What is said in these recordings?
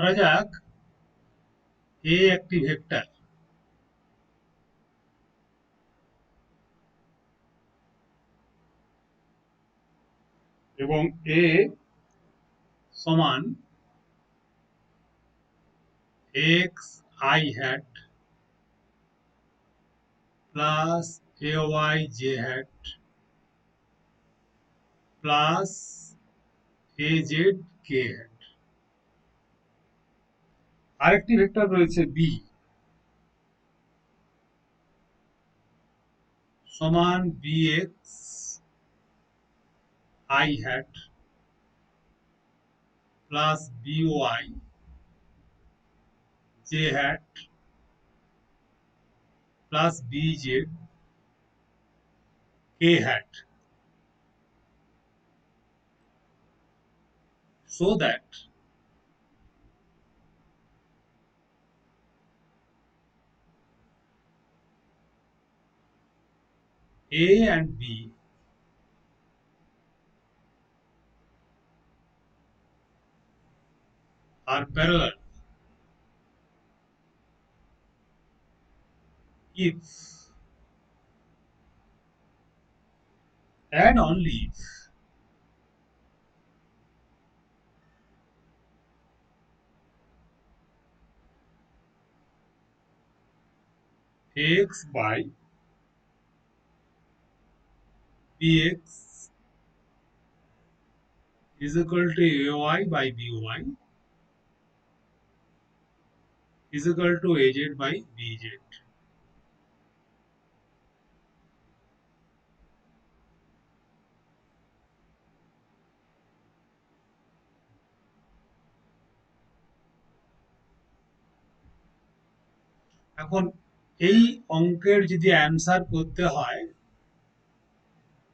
ধরা যাক এ একটি ভেক্টর এবং এ সমান x i hat plus a y j hat plus a z k hat. আরেকটি ভেক্টর রয়েছে বি সমান b x i hat plus b y j hat plus b z k hat, so that A and B are parallel if and only if x by bx is equal to ay by by is equal to az by bz. এখন এই অঙ্কের যদি answer করতে হয়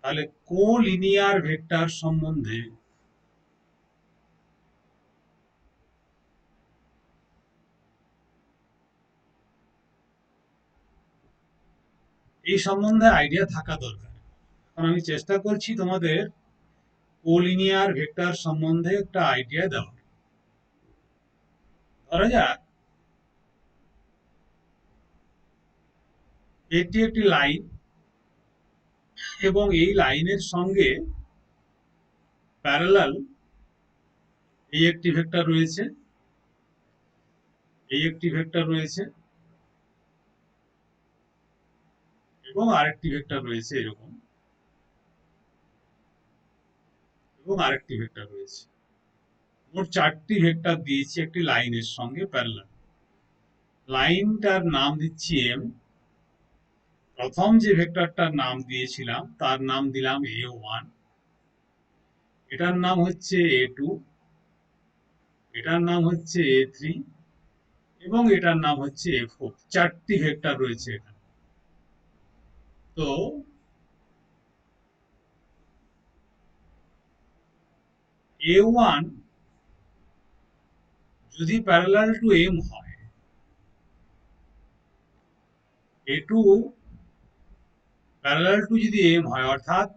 তাহলে collinear vector সম্বন্ধে এই সম্বন্ধে আইডিয়া থাকা দরকার। এখন আমি চেষ্টা করছি তোমাদের কোলিনিয়ার ভেক্টর সম্বন্ধে একটা আইডিয়া দেওয়ার। ধরা যাক এটি একটি লাইন এবং এই লাইনের সঙ্গে প্যারালাল এই একটি ভেক্টর রয়েছে, এই একটি ভেক্টর রয়েছে এবং আরেকটি ভেক্টর রয়েছে এরকম, এবং আরেকটি ভেক্টর রয়েছে। মোট চারটি ভেক্টর দিয়েছি একটি লাইনের সঙ্গে প্যারালাল। লাইনটার নাম দিচ্ছি এম। প্রথম যে ভেক্টরটার নাম দিয়েছিলাম তার নাম দিলাম a1, এটার নাম হচ্ছে a2, এটার নাম হচ্ছে a3 এবং এটার নাম হচ্ছে a4। চারটি ভেক্টর রয়েছে এখানে। তো a1 যদি প্যারালাল টু m হয়, a2 প্যারালাল টু যদি m হয়, অর্থাৎ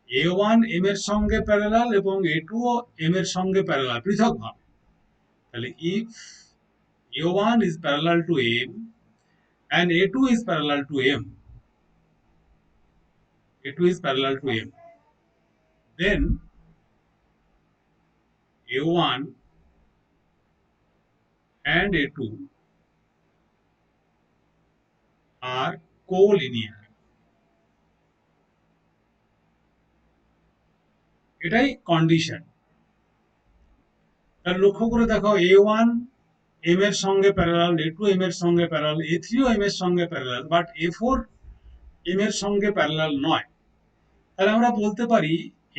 a1 m এর সঙ্গে প্যারালাল এবং a2 ও m এর সঙ্গে প্যারালাল পৃথকভাবে, তাহলে if a1 is parallel to m and a2 is parallel to m, a2 is parallel to m, then a1 and a2 are collinear. এটাই কন্ডিশন। তাহলে লক্ষ্য করে দেখো a1 m এর সঙ্গে প্যারালাল, a2 m এর সঙ্গে প্যারালাল, a3 ও m এর সঙ্গে প্যারালাল, বাট a4 m এর সঙ্গে প্যারালাল নয়। তাহলে আমরা বলতে পারি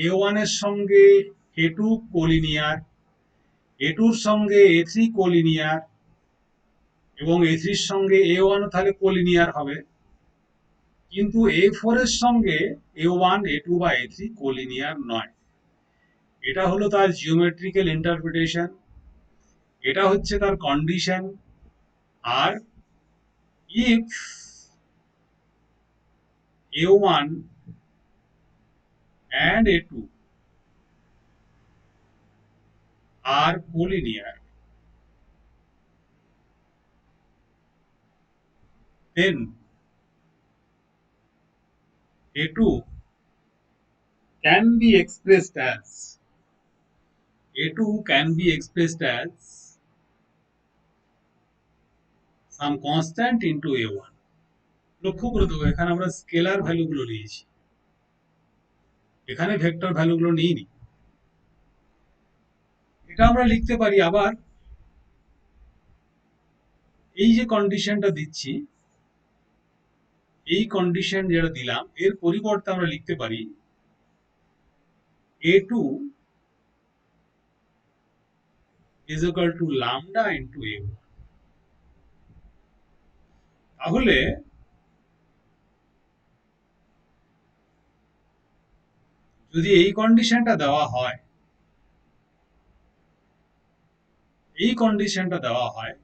a1 এর সঙ্গে a2 কোলিনিয়ার, a2 এর সঙ্গে a3 কোলিনিয়ার এবং a3 এর সঙ্গে a1 তাহলে কোলিনিয়ার হবে, কিন্তু a4 এর সঙ্গে a1 a2 বা a3 কোলিনিয়ার নয়। এটা হলো তার জিওমেট্রিক্যাল ইন্টারপ্রিটেশন, এটা হচ্ছে তার কন্ডিশন। আর if a1 and a2 are collinear, then A2 can be expressed as some constant into A1. লক্ষ্য করে দেবো এখানে আমরা স্কেলার ভ্যালুগুলো নিয়েছি, এখানে ভেক্টর ভ্যালুগুলো নিইনি। এটা আমরা লিখতে পারি আবার এই যে কন্ডিশনটা দিচ্ছি, এই কন্ডিশন যেটা দিলাম এর পরিবর্তে আমরা লিখতে পারি A2 is equal to lambda into A1। তাহলে যদি এই কন্ডিশনটা দেওয়া হয়,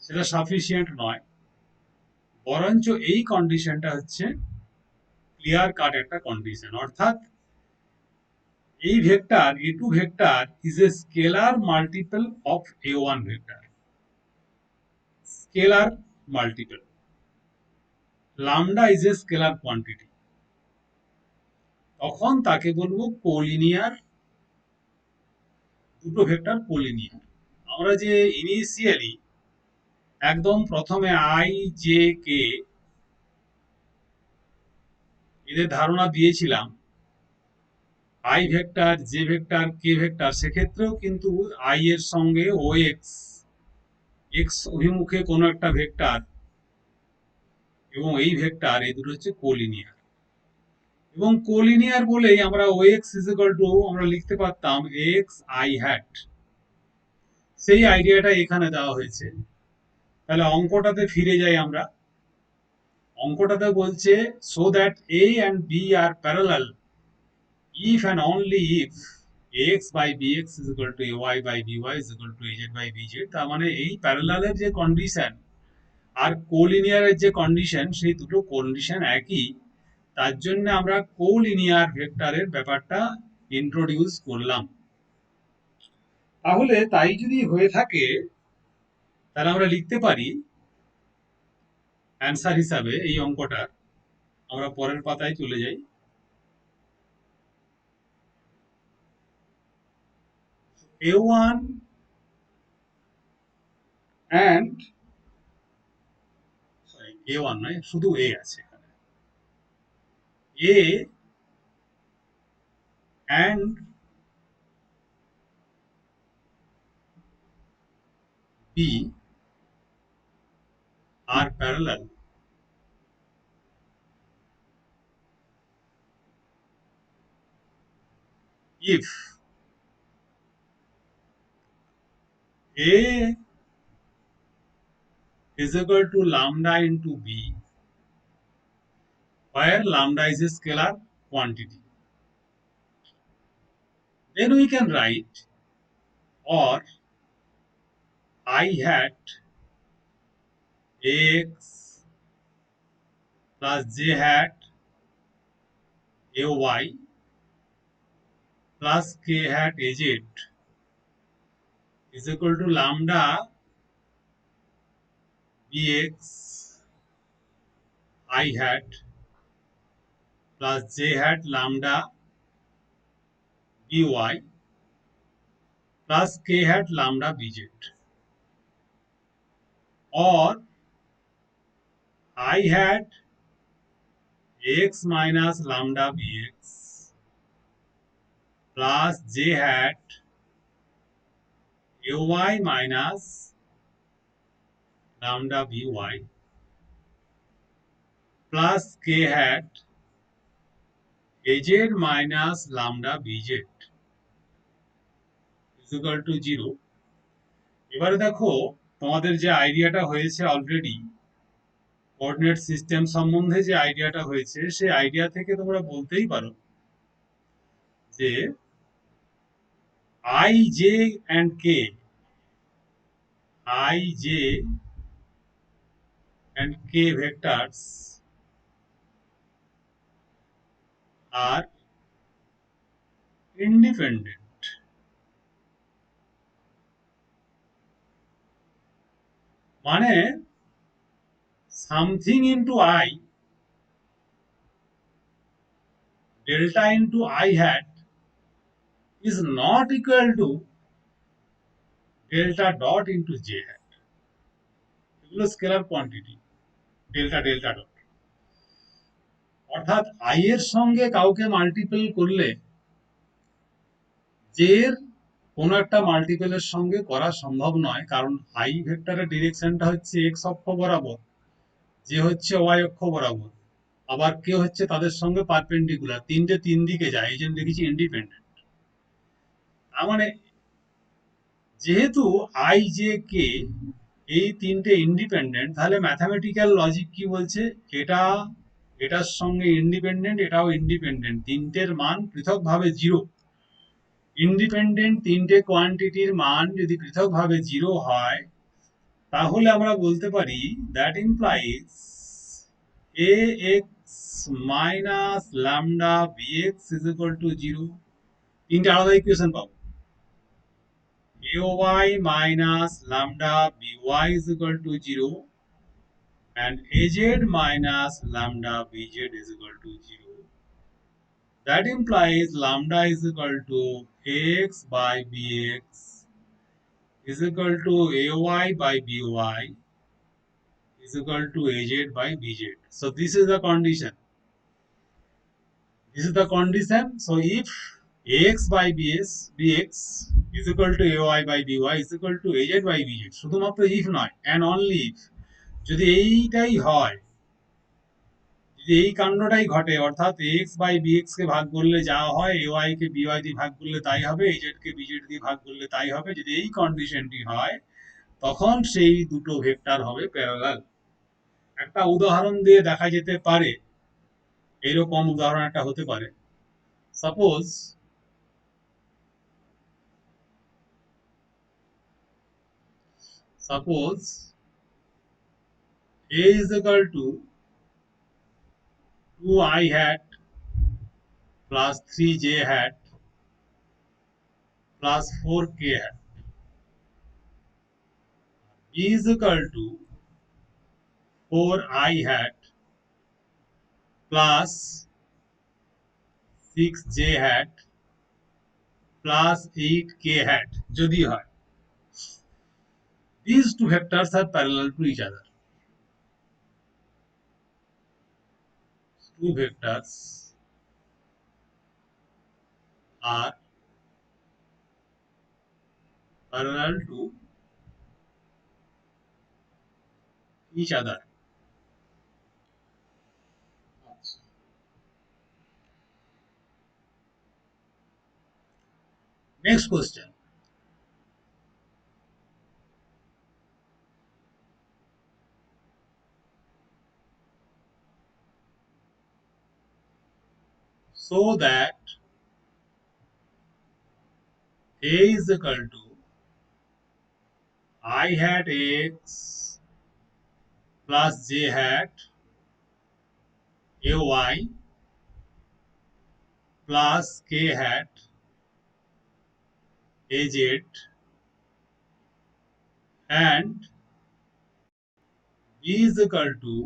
সেটা সাফিসিয়েন্ট নয়, বরঞ্চ এই কন্ডিশনটা হচ্ছে ক্লিয়ার কাট একটা কন্ডিশন। অর্থাৎ এই vector A2 vector is a scalar multiple of A1 vector, scalar multiple. lambda is a scalar quantity, তখন তাকে বলবো কোলিনিয়ার, দুটো ভেক্টর কোলিনিয়ার। আমরা যে ইনিশিয়ালি একদম প্রথমে আই জে কে এদের ধারণা দিয়েছিলাম I vector, J vector, K vector, সেক্ষেত্রেও কিন্তু আই এর সঙ্গে ও এক্স অভিমুখে কোনো একটা ভেক্টর এবং এই ভেক্টর, এই দুটো হচ্ছে কোলিনিয়ার। এবং কোলিনিয়ার বলেই আমরা ও এক্স ইজ ইকুয়াল টু আমরা লিখতে পারতাম এক্স আই হ্যাট, সেই আইডিয়াটা এখানে দেওয়া হয়েছে। তাহলে অঙ্কটাতে ফিরে যাই আমরা। অঙ্কটাতে বলছে so that A and B are parallel if and only if ax by bx is equal to ay by by is equal to az by bz। তার মানে এই প্যারালালের যে কন্ডিশন আর কোলিনিয়ারের যে কন্ডিশন, সেই দুটো কন্ডিশন একই, তার জন্য আমরা কোলিনিয়ার ভেক্টরের ব্যাপারটা ইন্ট্রোডিউস করলাম। তাহলে তাই যদি হয়ে থাকে তাহলে আমরা লিখতে পারি অ্যান্সার হিসাবে এই অঙ্কটা। আমরা পরের পাতায় চলে যাই। A1 and A1 নয়, শুধু A আছে এখানে, A and B are parallel if A is equal to lambda into B, where lambda is a scalar quantity. Then we can write or I hat Ax plus J hat Ay plus K hat Az is equal to lambda Bx I hat plus J hat lambda By plus K hat lambda Bz, or I hat x minus lambda bx plus j hat ay minus lambda by plus k hat az minus lambda bz is equal to 0। এবারে দেখো তোমাদের যে আইডিয়াটা হয়েছে already, coordinate system সম্বন্ধে যে আইডিয়াটা হয়েছে, সেই আইডিয়া থেকে তোমরা বলতেই পারো যে I, j and k, I, j and k vectors are independent। মানে something into i, delta into i hat is not equal to delta dot into j hat. এগুলো scalar quantity, delta delta dot. অর্থাৎ I এর সঙ্গে কাউকে multiple করলে J এর কোনো একটা মাল্টিপলের সঙ্গে করা সম্ভব নয়, কারণ আই ভেক্টরের ডিরেকশনটা হচ্ছে এক্স অক্ষ বরাবর, যে হচ্ছে ওয়াই অক্ষ বরাবর, আবার কে হচ্ছে তাদের সঙ্গে পারপেন্ডিকুলার, তিনটে তিন দিকে যায়, এই জন্য লিখেছি ইন্ডিপেন্ডেন্ট। তার মানে যেহেতু আই জে কে এই তিনটে ইন্ডিপেন্ডেন্ট, তাহলে ম্যাথামেটিক্যাল লজিক কি বলছে, এটা এটার সঙ্গে ইন্ডিপেন্ডেন্ট, এটাও ইন্ডিপেন্ডেন্ট, তিনটের মান পৃথকভাবে জিরো। ইন্ডিপেন্ডেন্ট তিনটে কোয়ান্টিটির মান যদি পৃথকভাবে জিরো হয়, তাহলে আমরা বলতে পারি that implies A x minus lambda B x is equal to zero. তিনটে আলাদা ইকুয়েশন পাবো। AY minus lambda BY is equal to 0 and AZ minus lambda BZ is equal to 0. That implies lambda is equal to AX by BX is equal to AY by BY is equal to AZ by BZ. So this is the condition. This is the condition. So if AX by BX is equal to AY by BY is equal to AZ by BZ, শুধুমাত্র if নয়, and only if, যদি এইটাই হয়, যদি এই কাণ্ডটাই ঘটে, অর্থাৎ x by bx কে ভাগ করলে যা হয়, এ ওয়াই কে বিওয়াই দিয়ে ভাগ করলে তাই হবে, এজেড কে বিজেড দিয়ে ভাগ করলে তাই হবে, যদি এই কন্ডিশনটি হয়, তখন সেই দুটো ভেক্টর হবে প্যারালাল। একটা উদাহরণ দিয়ে দেখা যেতে পারে, এরকম উদাহরণ একটা হতে পারে, suppose A is equal to 2i hat plus 3j hat plus 4k hat. B is equal to 4i hat plus 6j hat plus 8k hat যদি হয়, these two vectors are parallel to each other. Two vectors are parallel to each other. Next question. So that A is equal to I hat X plus J hat AY plus K hat AZ and B is equal to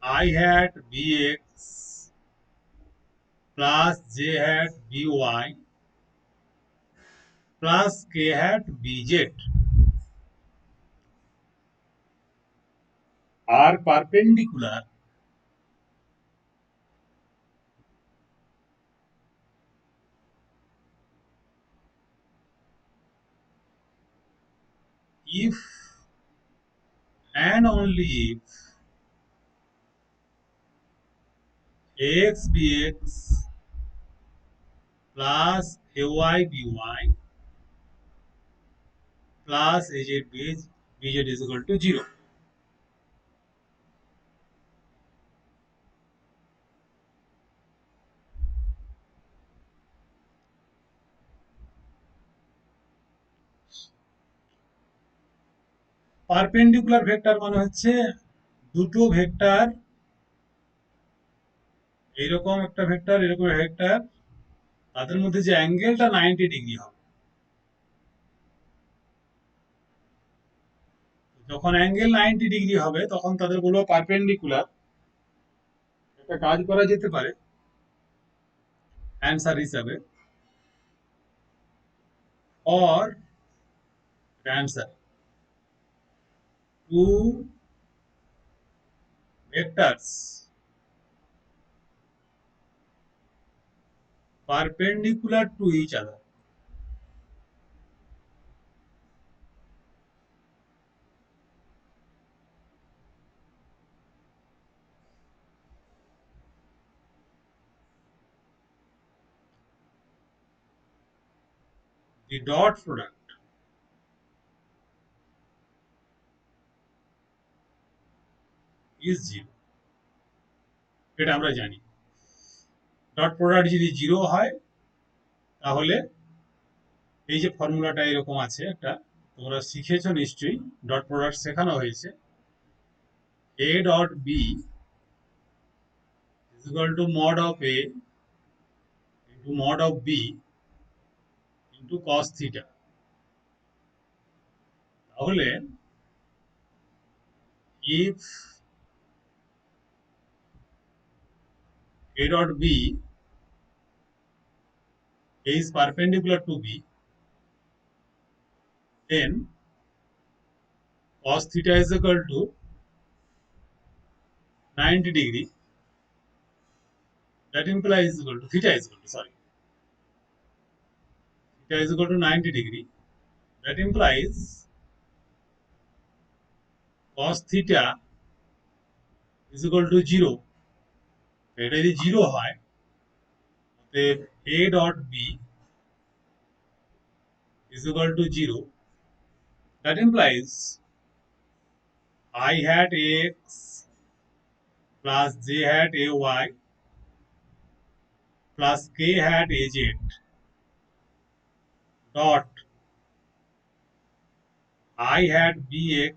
I hat BX plus J hat BY plus K hat BZ are perpendicular if and only if AX BX plus AY BY plus AZ BZ is equal to 0. Perpendicular vector মানে হচ্ছে দুটো vector, এরকম একটা vector, এরকম vector, তাদের মধ্যে যে অ্যাঙ্গেলটা 90 degree হবে। যখন অ্যাঙ্গেল 90 ডিগ্রি হবে তখন তাদের বলবো পারপেন্ডিকুলার। একটা কাজ করা যেতে পারে অ্যান্সার হিসাবে, or answer two vectors perpendicular to each other. The dot product is zero. এটা আমরা জানি। ডট প্রোডাক্ট যদি জিরো হয় তাহলে এই যে ফর্মুলাটা এরকম আছে একটা, তোমরা শিখেছো নিশ্চয়ই, ডট প্রোডাক্ট শেখানো হয়েছে। a dot b is equal to mod of a into mod of b into cos theta। তাহলে if a dot b is perpendicular to b, then cos theta is equal to 90 degree. That implies equal to theta is equal to, sorry, theta is equal to 90 degree. That implies cos theta is equal to 0. এটা যদি 0 হয় then a dot b is equal to 0. That implies I hat ax plus j hat ay plus k hat az dot I hat bx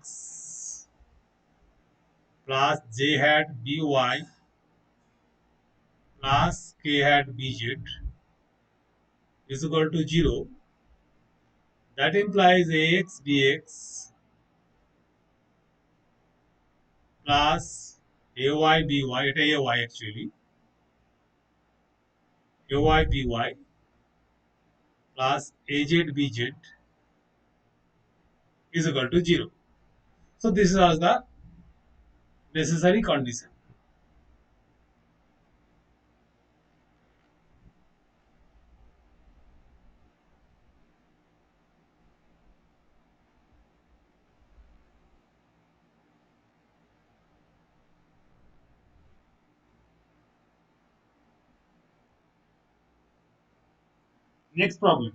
plus j hat by plus k hat bz is equal to 0. That implies ax bx plus ay by, এটা ay actually, ay by plus az bz is equal to 0. So this is the necessary condition. Next problem.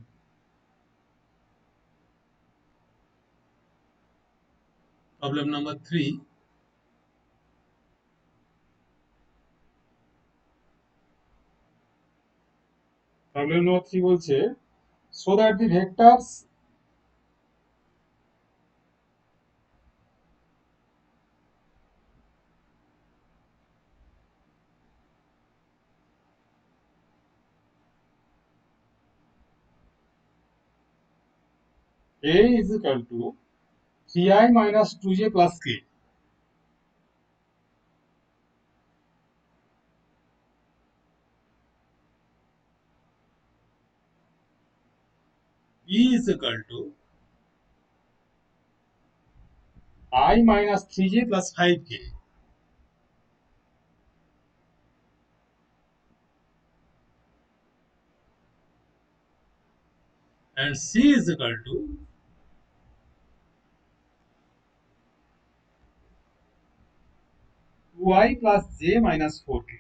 Problem number 3. Problem number 3 বলছে so that the vectors a is equal to 3i minus 2j plus k b is equal to I minus 3j plus 5k and c is equal to 2i plus j minus 4k.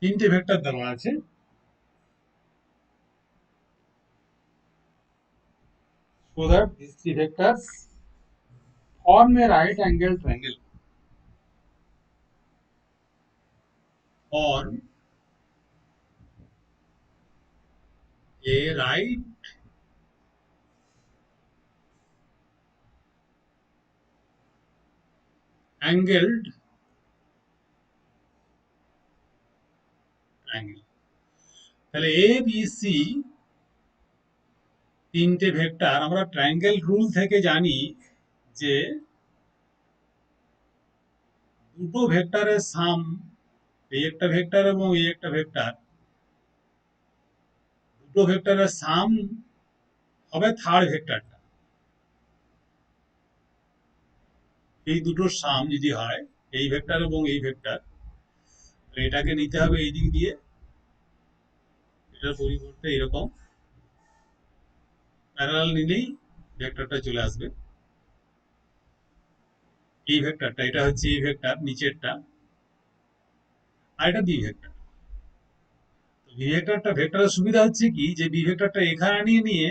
তিনটে vector দেওয়া আছে, so that these three vectors form a right angle triangle, form a right angled angle. তাহলে A B C তিনটে vector আমরা triangle rule থেকে জানি যে দুটো ভেক্টরের সাম, এই একটা ভেক্টর এবং এই একটা ভেক্টর, দুটো ভেক্টরের সাম হবে থার্ড ভেক্টরটা। এই দুটোর সাম যদি হয় এই ভেক্টর এবং এই ভেক্টর, এটাকে নিতে হবে এই দিক দিয়ে, এটার পরিবর্তে এরকম প্যারালাল নিলেই ভেক্টরটা চলে আসবে। এই ভেক্টরটা, এটা হচ্ছে এই ভেক্টর নিচেরটা, আর এটা বি ভেক্টর। বি ভেক্টরটা, ভেক্টরের সুবিধা হচ্ছে কি যে বি ভেক্টরটা এখানে নিয়ে নিয়ে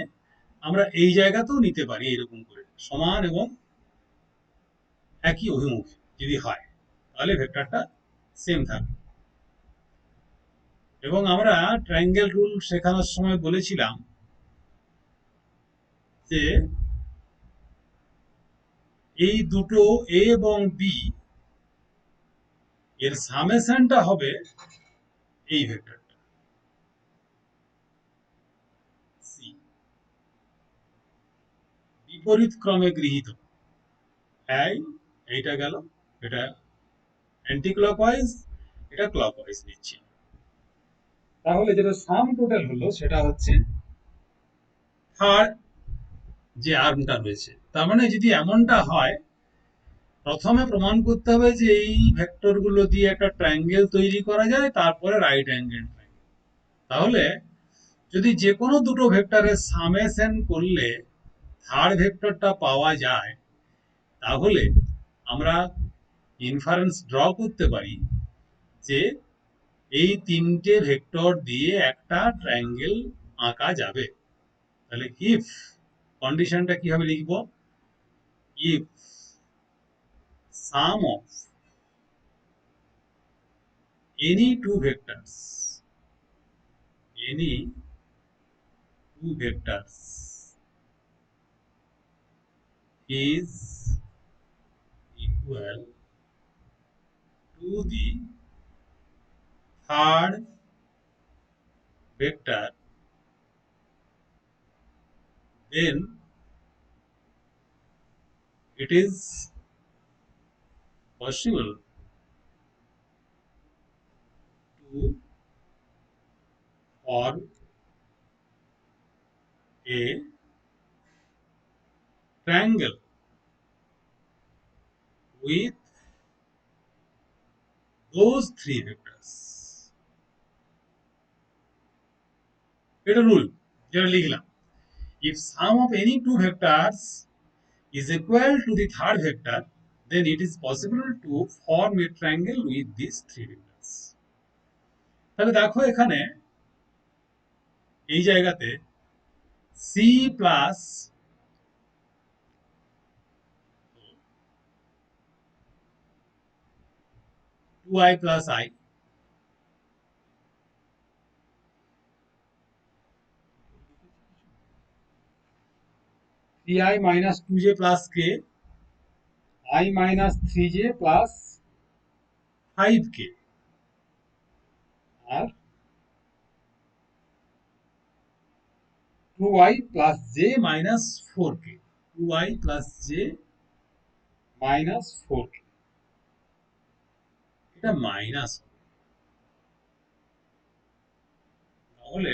আমরা এই জায়গাতেও নিতে পারি এরকম করে সমান এবং একই অভিমুখে যদি হয়, তাহলে ভেক্টরটা সেম থাকবে। এবং আমরা ট্রায়াঙ্গেল রুল শেখানোর সময় বলেছিলাম যে এই দুটো এ এবং বি এর সামেশনটা হবে এই ভেক্টরটা সি, বিপরীত ক্রমে গৃহীত। এইটা গেল, এটা অ্যান্টি ক্লকওয়াইজ, এটা ক্লকওয়াইজ নিচ্ছি। তাহলে যেটা সাম টোটাল হলো সেটা হচ্ছে থার্ড যে আর্মটা রয়েছে। তার মানে যদি এমনটা হয়, প্রথমে প্রমাণ করতে হবে যে এই ভেক্টর গুলো দিয়ে একটা ট্রায়াঙ্গেল তৈরি করা যায়, তারপরে রাইট অ্যাঙ্গেল ট্রায়াঙ্গেল। তাহলে যদি যে কোনো দুটো ভেক্টরের সামেশন করলে থার্ড ভেক্টরটা পাওয়া যায়, তাহলে আমরা ইনফারেন্স ড্র করতে পারি যে এই তিনটে ভেক্টর দিয়ে একটা ট্রায়াঙ্গেল আঁকা যাবে। তাহলে ইফ কন্ডিশনটা কিভাবে লিখব? If sum of any two vectors is equal to the third vector, then it is possible to form a triangle with those three vectors. এটা রুল যেটা লিখলাম, if sum of any two vectors is equal to the third vector, then it is possible to form a triangle with these three vectors. তাহলে দেখো এখানে এই জায়গাতে C plus two i plus i, three i minus two j plus k, i minus three j plus five k, আর two i plus j minus four k, two i plus j minus four k, এটা minus. তাহলে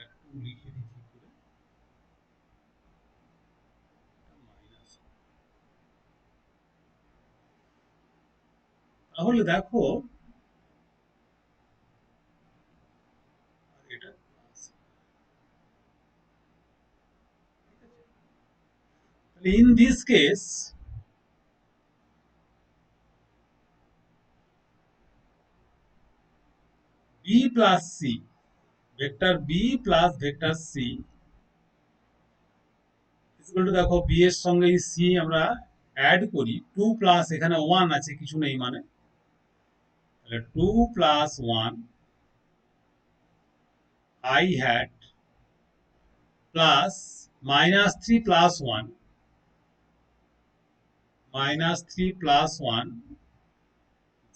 একটু লিখে দিচ্ছি করে, minus. তাহলে দেখো এটা plus, in this case b plus c, vector b plus vector c equal to, দেখো বি এর সঙ্গে এই সি আমরা অ্যাড করি, টু প্লাস এখানে ওয়ান আছে কিছু নেই মানে, তাহলে two plus one i hat plus minus three plus one -3 + 1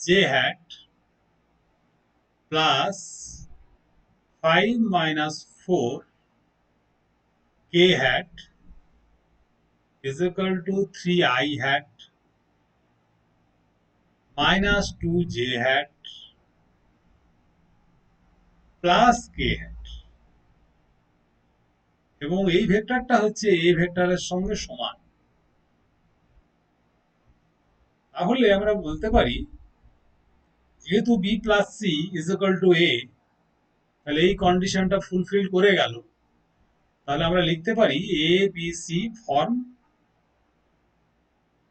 j hat plus 5 - 4 k hat is equal to 3 I hat minus 2 j hat plus k hat, এবং এই ভেক্টরটা হচ্ছে এই ভেক্টরের সঙ্গে সমান। তাহলে আমরা বলতে পারি যেহেতু b plus c is equal to a, তাহলে এই কন্ডিশনটা ফুলফিল করে গেল। তাহলে আমরা লিখতে পারি a b c form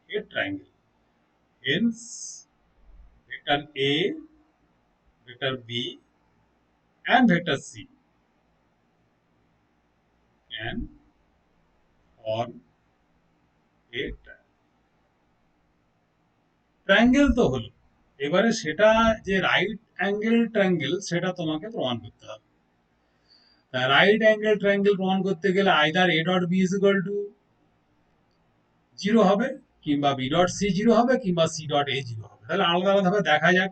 a triangle, hence vector a, vector b and vector c can form a triangle. Triangle তো হলো, এবারে সেটা যে রাইট অ্যাঙ্গেল ট্রায়াঙ্গেল সেটা তোমাকে প্রমাণ করতে হবে। রাইট অ্যাঙ্গেল ট্রায়াঙ্গেল প্রমাণ করতে গেলে either a dot b is equal two 0 হবে, কিংবা b ডট c 0 হবে, কিংবা c ডট a 0 হবে। তাহলে আলাদা আলাদাভাবে দেখা যাক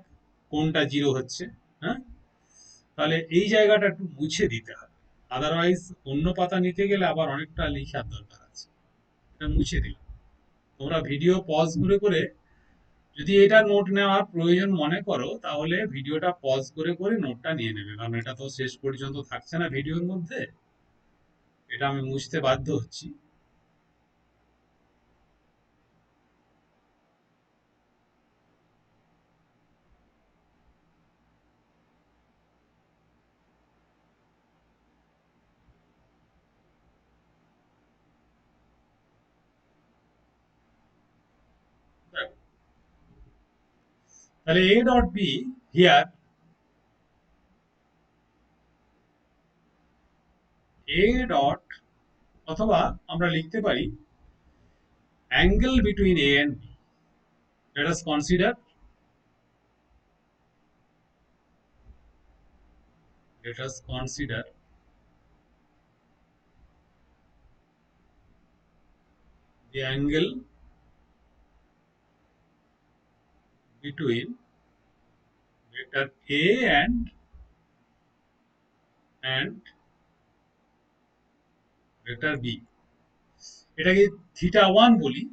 কোনটা 0 হচ্ছে। হ্যাঁ, তাহলে এই জায়গাটা একটু মুছে দিতে হবে, আদারওয়াইজ অন্য পাতা নিতে গেলে আবার অনেকটা লেখার দরকার আছে। এটা মুছে দিলাম। তোমরা ভিডিও পজ করে করে যদি এটা নোট নেওয়ার প্রয়োজন মনে করো, তাহলে ভিডিওটা পজ করে করে নোটটা নিয়ে নেবে, কারণ এটা তো শেষ পর্যন্ত থাকছে না ভিডিওর মধ্যে, এটা আমি মুছতে বাধ্য হচ্ছি। তাহলে a dot b here, a dot, অথবা আমরা লিখতে পারি angle between a and b. Let us consider the angle between vector a and vector b. এটাকে θ1 বলি,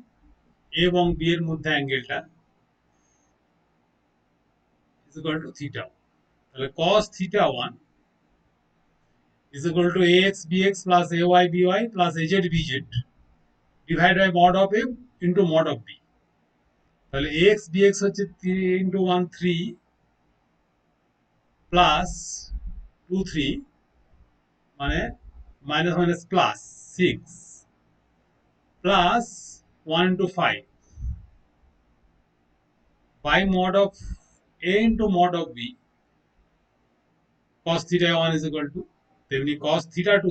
a এবং b এর মধ্যে অ্যাঙ্গেলটা is equal to θ1। তাহলে cos θ1 is equal to ax bx plus ay by plus az bz divided by mod of a into mod of b। তাহলে ax bx হচ্ছে 3 into 1 3 plus 2 3, মানে minus minus plus 6 plus 1 into 5 by mod of a into mod of b cos θ1 is equal to, তেমনি cos θ2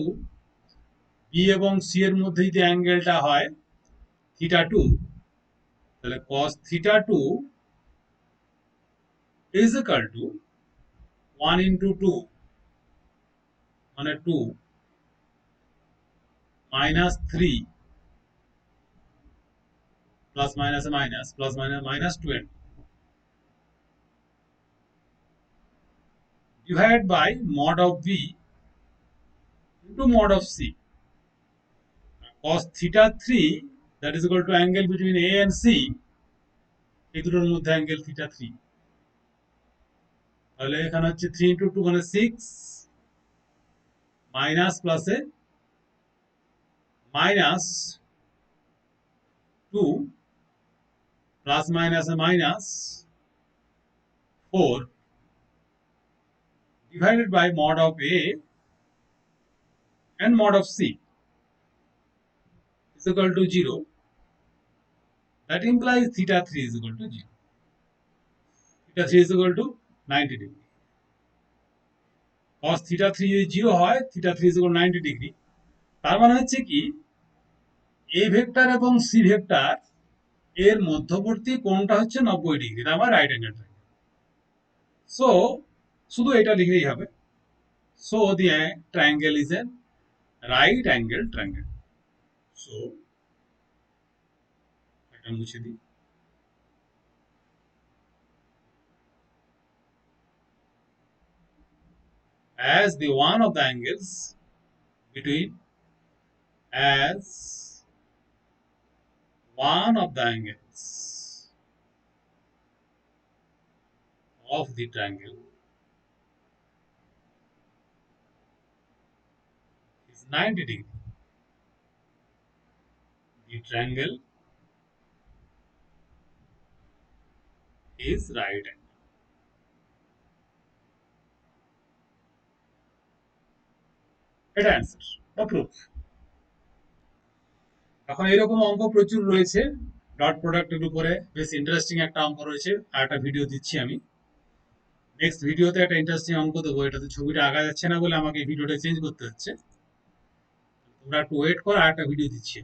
b এবং c এর মধ্যে যদি অ্যাঙ্গেলটা হয় θ2, তাহলে cos θ2 is equal to 1 into 2 মানে 2 minus 3 plus minus minus plus minus minus 20 divided by mod of b into mod of c। cos θ3 that is equal to angle between a and c, এই দুটোর মধ্যে angle θ3। তাহলে এখানে হচ্ছে 3 into 2 মানে 6 minus প্লাসে minus 2 plus মাইনাসে minus 4 divided by mod of a and mod of c is equal to 0. That implies θ3 is equal to 0. θ3 is equal to 90 degree. cos θ3 যদি 0 হয়, θ3 is equal to 90 degree। তার মানে হচ্ছে কি, a vector এবং c vector এর মধ্যবর্তী কোণটা হচ্ছে 90 ডিগ্রি, তার মানে রাইট অ্যাঙ্গেল ট্রায়াঙ্গেল। সো শুধু এটা লিখলেই হবে। So the triangle is a right angle triangle. So এটা মুছে দিই। As the one of the angles between as one of the angles of the triangle is 90 degree. The triangle is right angle. এটা answer বা proof. এখন এরকম অঙ্ক প্রচুর রয়েছে ডট প্রোডাক্টের উপরে, বেশ ইন্টারেস্টিং একটা অঙ্ক রয়েছে, আর একটা ভিডিও দিচ্ছি আমি। নেক্সট ভিডিওতে একটা ইন্টারেস্টিং অঙ্ক দেবো, এটাতে ছবিটা আগা যাচ্ছে না বলে আমাকে ভিডিওটা চেঞ্জ করতে হচ্ছে। তোমরা একটু ওয়েট করো, আর একটা ভিডিও দিচ্ছি।